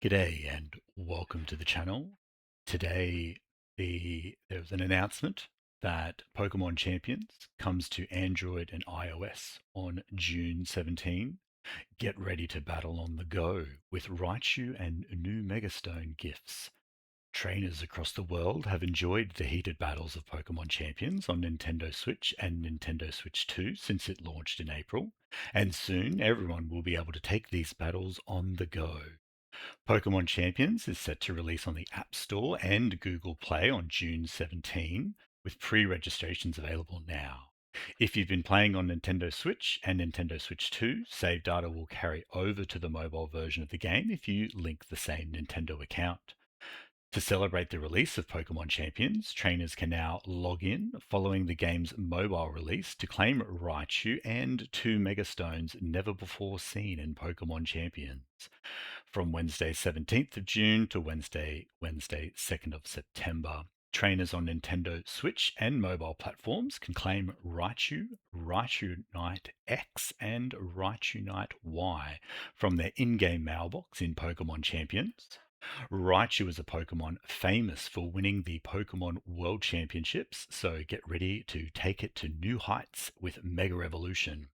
G'day and welcome to the channel. Today there was an announcement that Pokemon Champions comes to Android and iOS on June 17. Get ready to battle on the go with Raichu and new Megastone gifts. Trainers across the world have enjoyed the heated battles of Pokemon Champions on Nintendo Switch and Nintendo Switch 2 since it launched in April, and soon everyone will be able to take these battles on the go. Pokemon Champions is set to release on the App Store and Google Play on June 17, with pre-registrations available now. If you've been playing on Nintendo Switch and Nintendo Switch 2, save data will carry over to the mobile version of the game if you link the same Nintendo account. To celebrate the release of Pokemon Champions, trainers can now log in following the game's mobile release to claim Raichu and two Megastones never before seen in Pokemon Champions. From Wednesday 17th of June to Wednesday 2nd of September, trainers on Nintendo Switch and mobile platforms can claim Raichu, Raichu Knight X, and Raichu Knight Y from their in-game mailbox in Pokemon Champions. Raichu is a Pokemon famous for winning the Pokemon World Championships, so get ready to take it to new heights with Mega Evolution.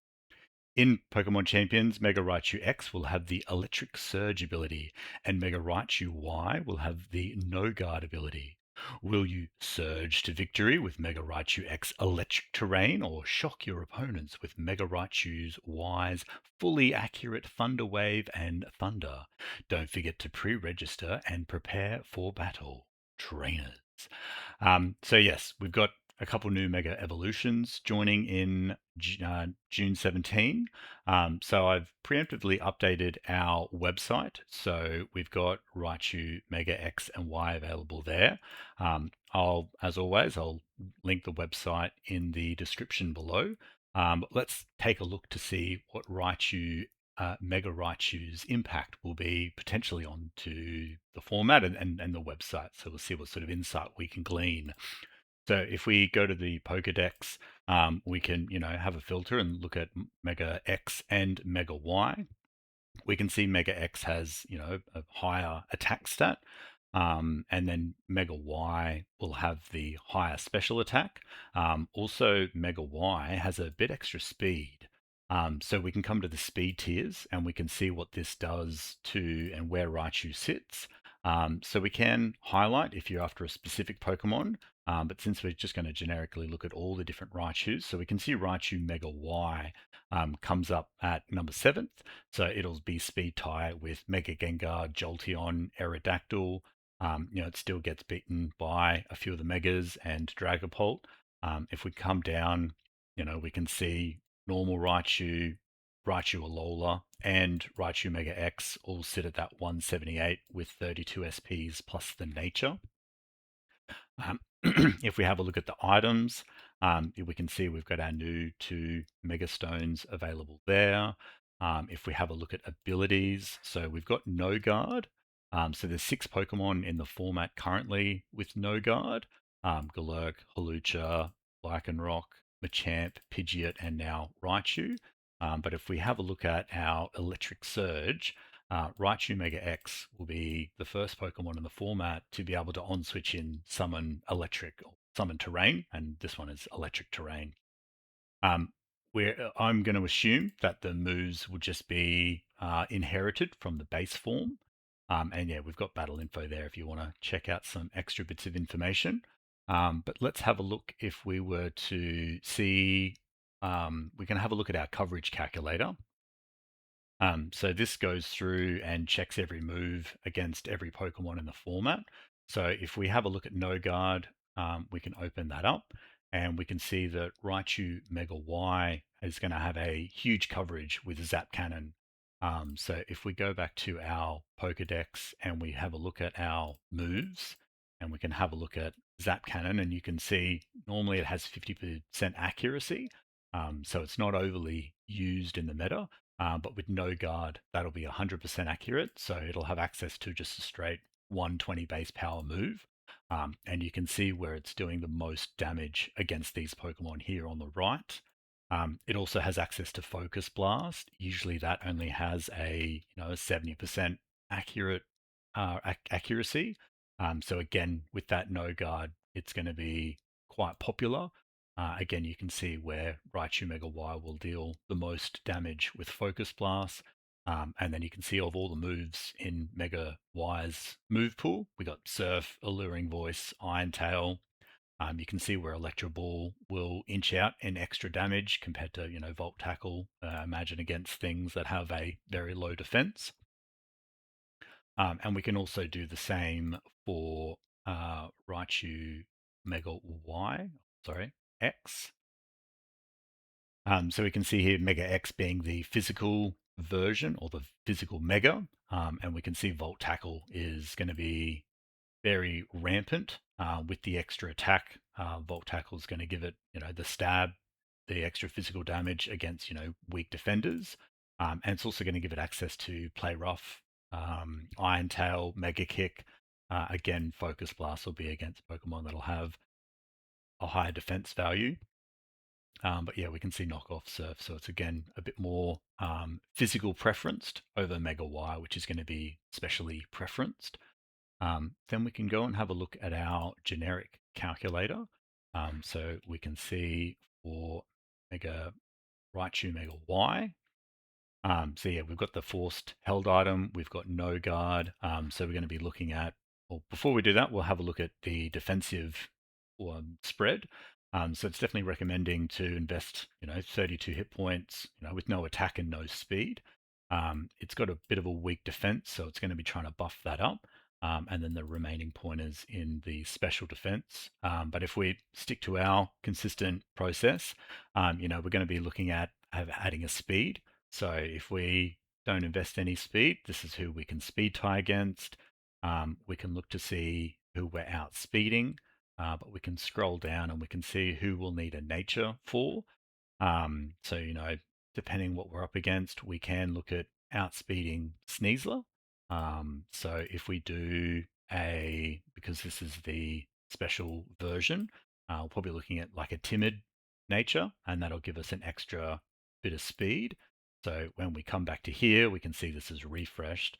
In Pokemon Champions, Mega Raichu X will have the Electric Surge ability, and Mega Raichu Y will have the No Guard ability. Will you surge to victory with Mega Raichu X Electric Terrain, or shock your opponents with Mega Raichu's Y's fully accurate Thunder Wave and Thunder? Don't forget to pre-register and prepare for battle, trainers. So yes, we've got a couple new Mega Evolutions joining in June 17. So I've preemptively updated our website. So we've got Raichu Mega X and Y available there. As always, I'll link the website in the description below. But let's take a look to see what Mega Raichu's impact will be potentially onto the format and the website. So we'll see what sort of insight we can glean. So if we go to the Pokedex, we can, have a filter and look at Mega X and Mega Y. We can see Mega X has, a higher attack stat, and then Mega Y will have the higher special attack. Also, Mega Y has a bit extra speed. So we can come to the speed tiers and we can see what this does to and where Raichu sits. So we can highlight if you're after a specific Pokemon, but since we're just going to generically look at all the different Raichus, so we can see Raichu Mega Y comes up at number 7th. So it'll be speed tie with Mega Gengar, Jolteon, Aerodactyl. It still gets beaten by a few of the Megas and Dragapult. If we come down, we can see normal Raichu, Raichu Alola, and Raichu Mega X all sit at that 178 with 32 SPs plus the nature. If we have a look at the items, we can see we've got our new two Mega Stones available there. If we have a look at abilities, so we've got No Guard. So there's 6 Pokemon in the format currently with No Guard. Galurk, Hawlucha, Lycanroc, Machamp, Pidgeot, and now Raichu. But if we have a look at our Electric Surge, Raichu Mega X will be the first Pokemon in the format to be able to on-switch in summon electric or summon terrain, and this one is electric terrain. I'm going to assume that the moves will just be inherited from the base form. And yeah, we've got battle info there if you want to check out some extra bits of information. But let's have a look if we were to see, we can have a look at our coverage calculator. So this goes through and checks every move against every Pokemon in the format. So if we have a look at No Guard, we can open that up and we can see that Raichu Mega Y is going to have a huge coverage with Zap Cannon. So if we go back to our Pokedex and we have a look at our moves, and we can have a look at Zap Cannon, and you can see normally it has 50% accuracy. So it's not overly used in the meta. But with No Guard, that'll be 100% accurate. So it'll have access to just a straight 120 base power move. And you can see where it's doing the most damage against these Pokemon here on the right. It also has access to Focus Blast. Usually that only has a 70% accurate accuracy. So again, with that no guard, it's going to be quite popular. Again, you can see where Raichu Mega Y will deal the most damage with Focus Blast. And then you can see of all the moves in Mega Y's move pool, we got Surf, Alluring Voice, Iron Tail. You can see where Electro Ball will inch out in extra damage compared to, Volt Tackle. Imagine against things that have a very low defense. And we can also do the same for Raichu Mega Y, sorry, X. So we can see here Mega X being the physical version or the physical Mega. And we can see Volt Tackle is going to be very rampant with the extra attack. Volt Tackle is going to give it, the stab, the extra physical damage against, weak defenders. And it's also going to give it access to Play Rough, Iron Tail, Mega Kick. Again, Focus Blast will be against Pokemon that'll have a higher defense value. But yeah, we can see knockoff Surf. So it's again a bit more physical preferenced over Mega Y, which is going to be specially preferenced. Then we can go and have a look at our generic calculator. So we can see for Mega Raichu Mega Y. So yeah, we've got the forced held item, we've got no guard. So we're going to be looking at, well, before we do that, we'll have a look at the defensive spread. So it's definitely recommending to invest, 32 hit points, with no attack and no speed. It's got a bit of a weak defense, so it's going to be trying to buff that up. And then the remaining pointers in the special defense. But if we stick to our consistent process, we're going to be looking at adding a speed. So if we don't invest any speed, this is who we can speed tie against. We can look to see who we're outspeeding, but we can scroll down and we can see who we'll need a nature for. So, depending what we're up against, we can look at outspeeding Sneasler. So if we do because this is the special version, we're probably looking at like a timid nature, and that'll give us an extra bit of speed. So when we come back to here, we can see this is refreshed.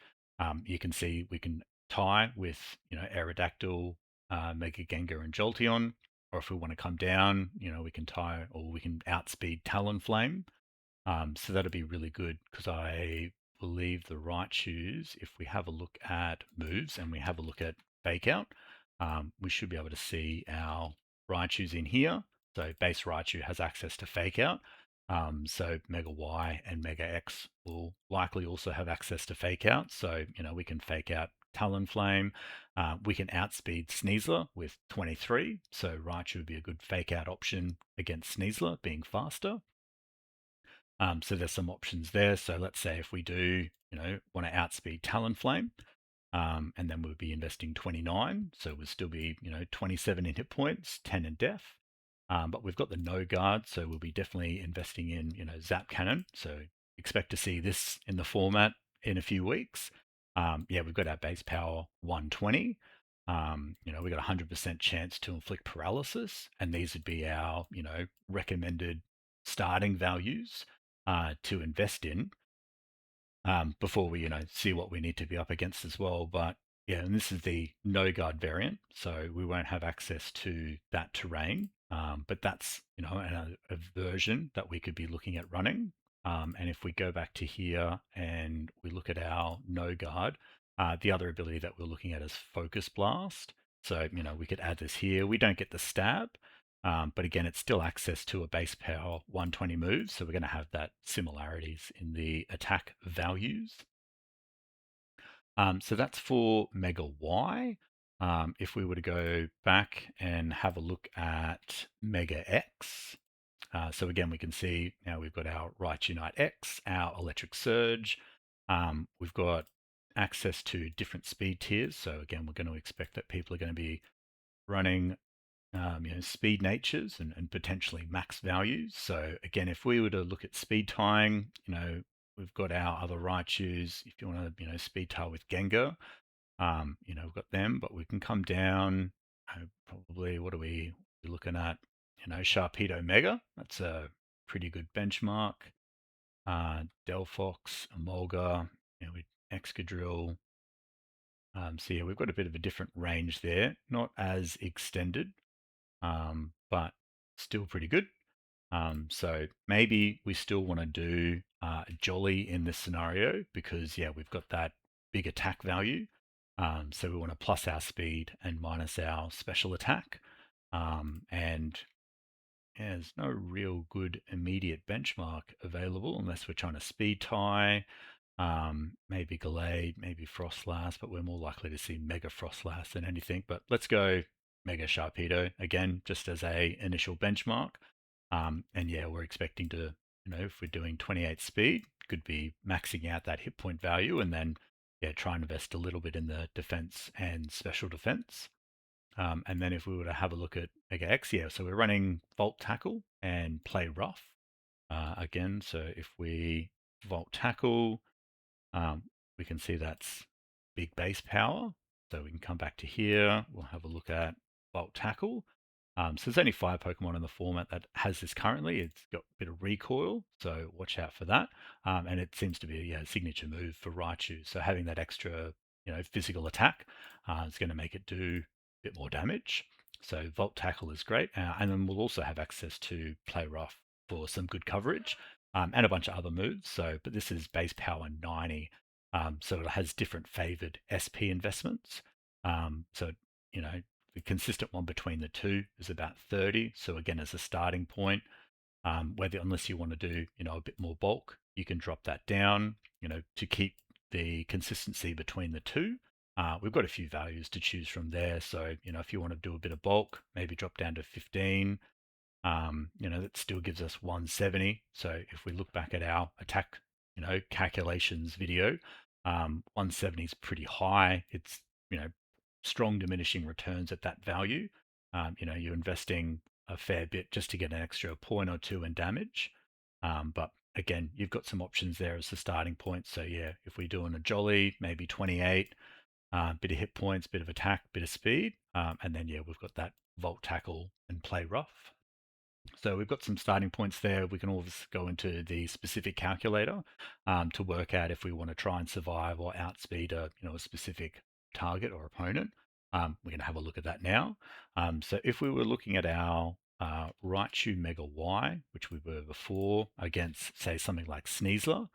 You can see we can tie with, Aerodactyl, Mega Gengar, and Jolteon. Or if we want to come down, we can tie or we can outspeed Talonflame. So that'd be really good because I believe the Raichus, if we have a look at moves and we have a look at Fake Out, we should be able to see our Raichus in here. So base Raichu has access to Fake Out. So Mega Y and Mega X will likely also have access to Fake Out. So, we can Fake Out Talonflame. We can outspeed Sneasler with 23. So Raichu would be a good Fake Out option against Sneasler, being faster. So there's some options there. So let's say if we do, want to outspeed Talonflame, and then we'll be investing 29. So we'll still be, 27 in hit points, 10 in def. But we've got the no guard, so we'll be definitely investing in, Zap Cannon. So expect to see this in the format in a few weeks. Yeah, we've got our base power 120. We've got a 100% chance to inflict paralysis, and these would be our, recommended starting values to invest in before we, see what we need to be up against as well. But yeah, and this is the no guard variant, so we won't have access to that terrain. But that's, a version that we could be looking at running. And if we go back to here and we look at our no guard, the other ability that we're looking at is Focus Blast. So, we could add this here. We don't get the stab, but again, it's still access to a base power 120 move, so we're going to have that similarities in the attack values. So that's for Mega Y. If we were to go back and have a look at Mega X, so again, we can see now we've got our Raichu Knight X, our Electric Surge. We've got access to different speed tiers. So again, we're going to expect that people are going to be running speed natures and potentially max values. So again, if we were to look at speed tying, we've got our other Raichus. If you want to, speed tie with Gengar, we've got them, but we can come down. Probably, what are we looking at? Sharpedo Mega. That's a pretty good benchmark. Delphox, Emolga, with Excadrill. So yeah, we've got a bit of a different range there, not as extended, but still pretty good. So maybe we still want to do Jolly in this scenario because yeah, we've got that big attack value. So we want to plus our speed and minus our special attack. And yeah, there's no real good immediate benchmark available unless we're trying to speed tie, maybe Gallade, maybe Frostlass, but we're more likely to see Mega Frostlass than anything. But let's go Mega Sharpedo again, just as a initial benchmark. And yeah, we're expecting to, if we're doing 28 speed, could be maxing out that hit point value and then yeah, try and invest a little bit in the defense and special defense. And then if we were to have a look at Mega X, yeah, so we're running Volt Tackle and Play Rough again. So if we Volt Tackle, um, we can see that's big base power. So we can come back to here. We'll have a look at Volt Tackle. So there's only 5 Pokemon in the format that has this currently. It's got a bit of recoil, so watch out for that. And it seems to be a signature move for Raichu. So having that extra, physical attack is going to make it do a bit more damage. So Volt Tackle is great, and then we'll also have access to Play Rough for some good coverage and a bunch of other moves. So, but this is base power 90, so it has different favored SP investments. So, the consistent one between the two is about 30. So again, as a starting point, whether unless you want to do, a bit more bulk, you can drop that down, to keep the consistency between the two. We've got a few values to choose from there. So, if you want to do a bit of bulk, maybe drop down to 15. That still gives us 170. So if we look back at our attack, calculations video, 170 is pretty high. It's, strong diminishing returns at that value. You're investing a fair bit just to get an extra point or two in damage. But again, you've got some options there as the starting point. So yeah, if we're doing a jolly, maybe 28, bit of hit points, bit of attack, bit of speed, and then yeah, we've got that Volt Tackle and Play Rough. So we've got some starting points there. We can always go into the specific calculator to work out if we want to try and survive or outspeed a specific target or opponent. We're going to have a look at that now. So if we were looking at our Raichu Mega Y, which we were before, against say something like Sneasler,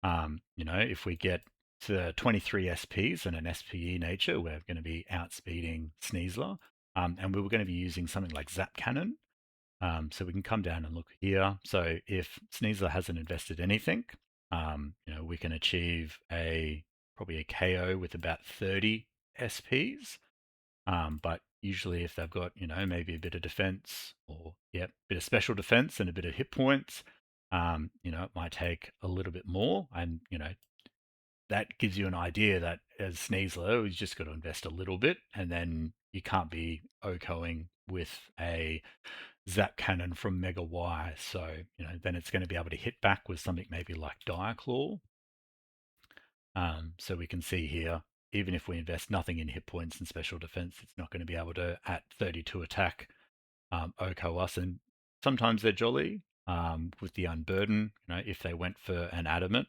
if we get to 23 SPs and an SPE nature, we're going to be outspeeding Sneasler. And we were going to be using something like Zap Cannon. So we can come down and look here. So if Sneasler hasn't invested anything, we can achieve probably a KO with about 30 SPs. But usually if they've got, maybe a bit of defense or, yeah, a bit of special defense and a bit of hit points, it might take a little bit more. And, that gives you an idea that as Sneasler, he's just got to invest a little bit and then you can't be OHKOing with a Zap Cannon from Mega Y. So, then it's going to be able to hit back with something maybe like Dire Claw. So we can see here, even if we invest nothing in hit points and special defense, it's not going to be able to, at 32 attack, OHKO us. And sometimes they're jolly with the Unburden. If they went for an Adamant,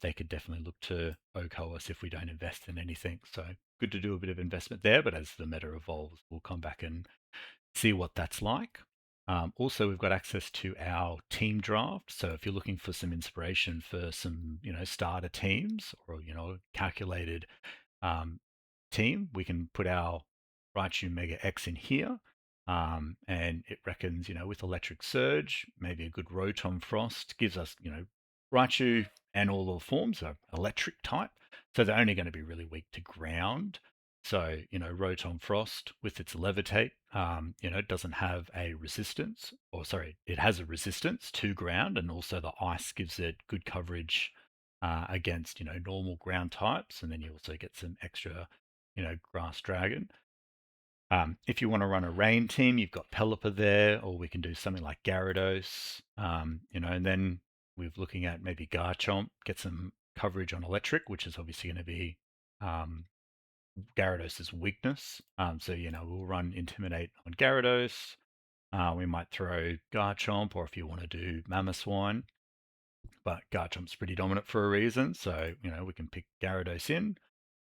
they could definitely look to OHKO us if we don't invest in anything. So good to do a bit of investment there, but as the meta evolves, we'll come back and see what that's like. Also, we've got access to our team draft. So if you're looking for some inspiration for some, starter teams or, calculated um, team, we can put our Raichu Mega X in here. And it reckons, with Electric Surge, maybe a good Rotom Frost gives us, Raichu and all the forms are electric type. So they're only going to be really weak to ground. So, Rotom Frost with its Levitate, it doesn't have a resistance, or sorry, it has a resistance to ground, and also the ice gives it good coverage against, normal ground types. And then you also get some extra, Grass Dragon. If you want to run a rain team, you've got Pelipper there, or we can do something like Gyarados, and then we're looking at maybe Garchomp, get some coverage on electric, which is obviously going to be um, Gyarados' weakness. So, we'll run Intimidate on Gyarados. We might throw Garchomp, or if you want to do Mamoswine, but Garchomp's pretty dominant for a reason. So, we can pick Gyarados in.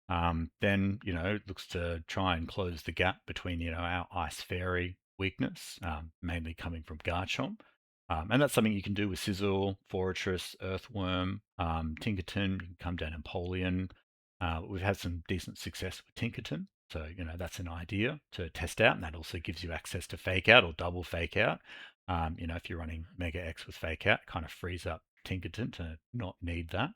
Then, it looks to try and close the gap between, our Ice Fairy weakness, mainly coming from Garchomp. And that's something you can do with Sizzle, Forretress, Earthworm, Tinkerton. You can come down Empoleon. We've had some decent success with Tinkerton. So, that's an idea to test out. And that also gives you access to Fake Out or double Fake Out. If you're running Mega X with Fake Out, it kind of frees up Tinkerton to not need that.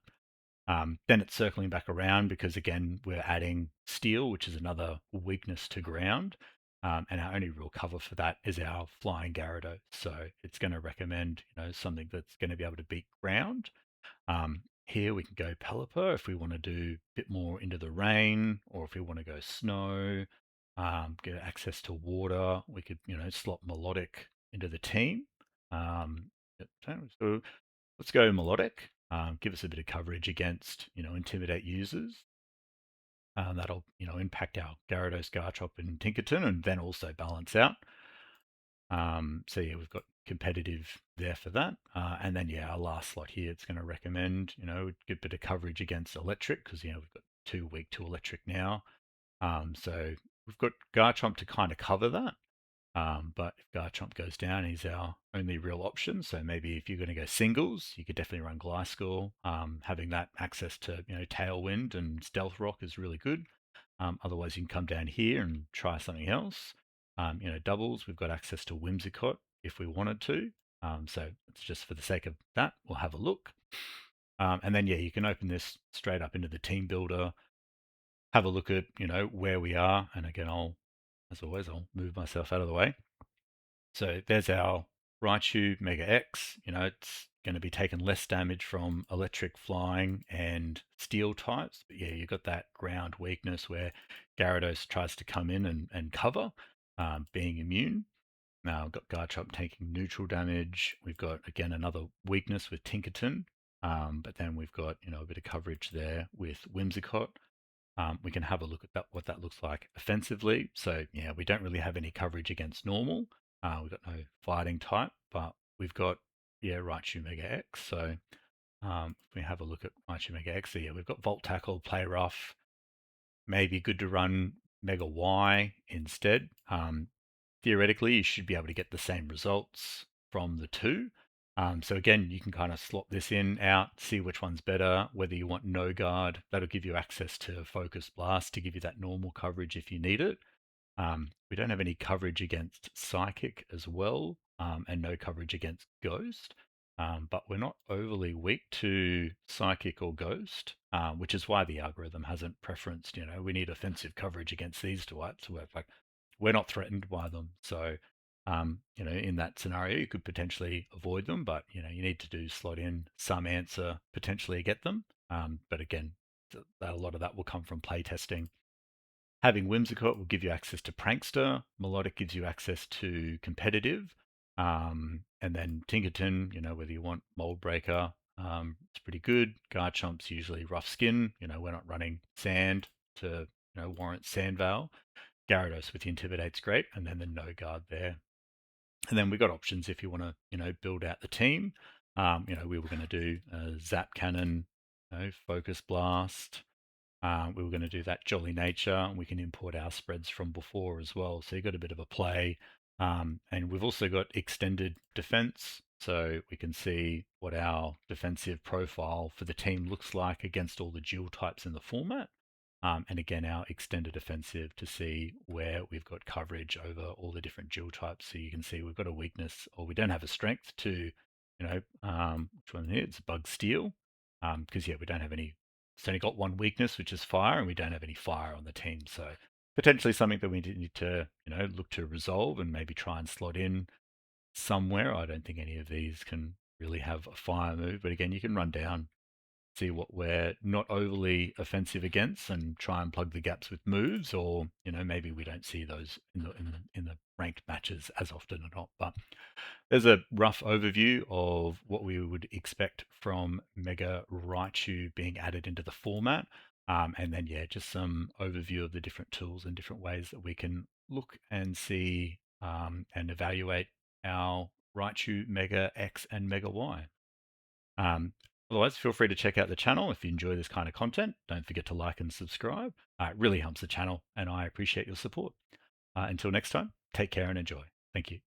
Then it's circling back around because again we're adding steel, which is another weakness to ground, and our only real cover for that is our flying Gyarados. So it's going to recommend something that's going to be able to beat ground. Here we can go Pelipper if we want to do a bit more into the rain, or if we want to go snow, get access to water. We could slot Melodic into the team. Um, so let's go Melodic. Give us a bit of coverage against, intimidate users. That'll, impact our Gyarados, Garchomp, and Tinkerton, and then also balance out. So yeah, we've got competitive there for that. And then yeah, our last slot here, it's going to recommend, get a bit of coverage against electric because we've got 2 weak to electric now. So we've got Garchomp to kind of cover that. But if Garchomp goes down, he's our only real option. So maybe if you're going to go singles, you could definitely run Gliscor. Having that access to Tailwind and Stealth Rock is really good. Otherwise, you can come down here and try something else. Doubles, we've got access to Whimsicott if we wanted to. So it's just for the sake of that, we'll have a look. And then yeah, you can open this straight up into the team builder. Have a look at where we are, and again, as always, I'll move myself out of the way. So there's our Raichu Mega X. It's going to be taking less damage from electric, flying, and steel types. But yeah, you've got that ground weakness where Gyarados tries to come in and cover, being immune. Now we've got Garchomp taking neutral damage. We've got, again, another weakness with Tinkerton. But then we've got, a bit of coverage there with Whimsicott. We can have a look at what that looks like offensively. So yeah, we don't really have any coverage against normal. We've got no fighting type, but we've got Raichu Mega X. So if we have a look at Raichu Mega X, so yeah, we've got Volt Tackle, Play Rough. Maybe good to run Mega Y instead. Theoretically, you should be able to get the same results from the two. So again, you can kind of slot this in, out, see which one's better, whether you want no guard. That'll give you access to Focus Blast to give you that normal coverage if you need it. We don't have any coverage against Psychic as well, and no coverage against Ghost. But we're not overly weak to Psychic or Ghost, which is why the algorithm hasn't preferenced, we need offensive coverage against these two types. We're not threatened by them. So, in that scenario, you could potentially avoid them, but, you need to slot in some answer, potentially get them. But again, a lot of that will come from playtesting. Having Whimsicott will give you access to Prankster. Melodic gives you access to competitive. And then Tinkerton, whether you want Mold Breaker, it's pretty good. Garchomp's usually rough skin. We're not running sand to warrant Sand Veil. Gyarados with the Intimidate's great, and then the no guard there. And then we've got options if you want to, build out the team. We were going to do a Zap Cannon, Focus Blast. We were going to do that Jolly Nature, and we can import our spreads from before as well. So you've got a bit of a play. And we've also got extended defense. So we can see what our defensive profile for the team looks like against all the dual types in the format. And again, our extended offensive to see where we've got coverage over all the different dual types. So you can see we've got a weakness, or we don't have a strength to, which one here? It's Bug Steel. Because yeah, we don't have any. It's only got one weakness, which is fire, and we don't have any fire on the team. So potentially something that we need to, look to resolve and maybe try and slot in somewhere. I don't think any of these can really have a fire move, but again, you can run down, see what we're not overly offensive against, and try and plug the gaps with moves, or maybe we don't see those in the ranked matches as often or not. But there's a rough overview of what we would expect from Mega Raichu being added into the format. And then, yeah, just some overview of the different tools and different ways that we can look and see and evaluate our Raichu Mega X and Mega Y. Um, Otherwise, feel free to check out the channel if you enjoy this kind of content. Don't forget to like and subscribe. It really helps the channel, and I appreciate your support. Until next time, take care and enjoy. Thank you.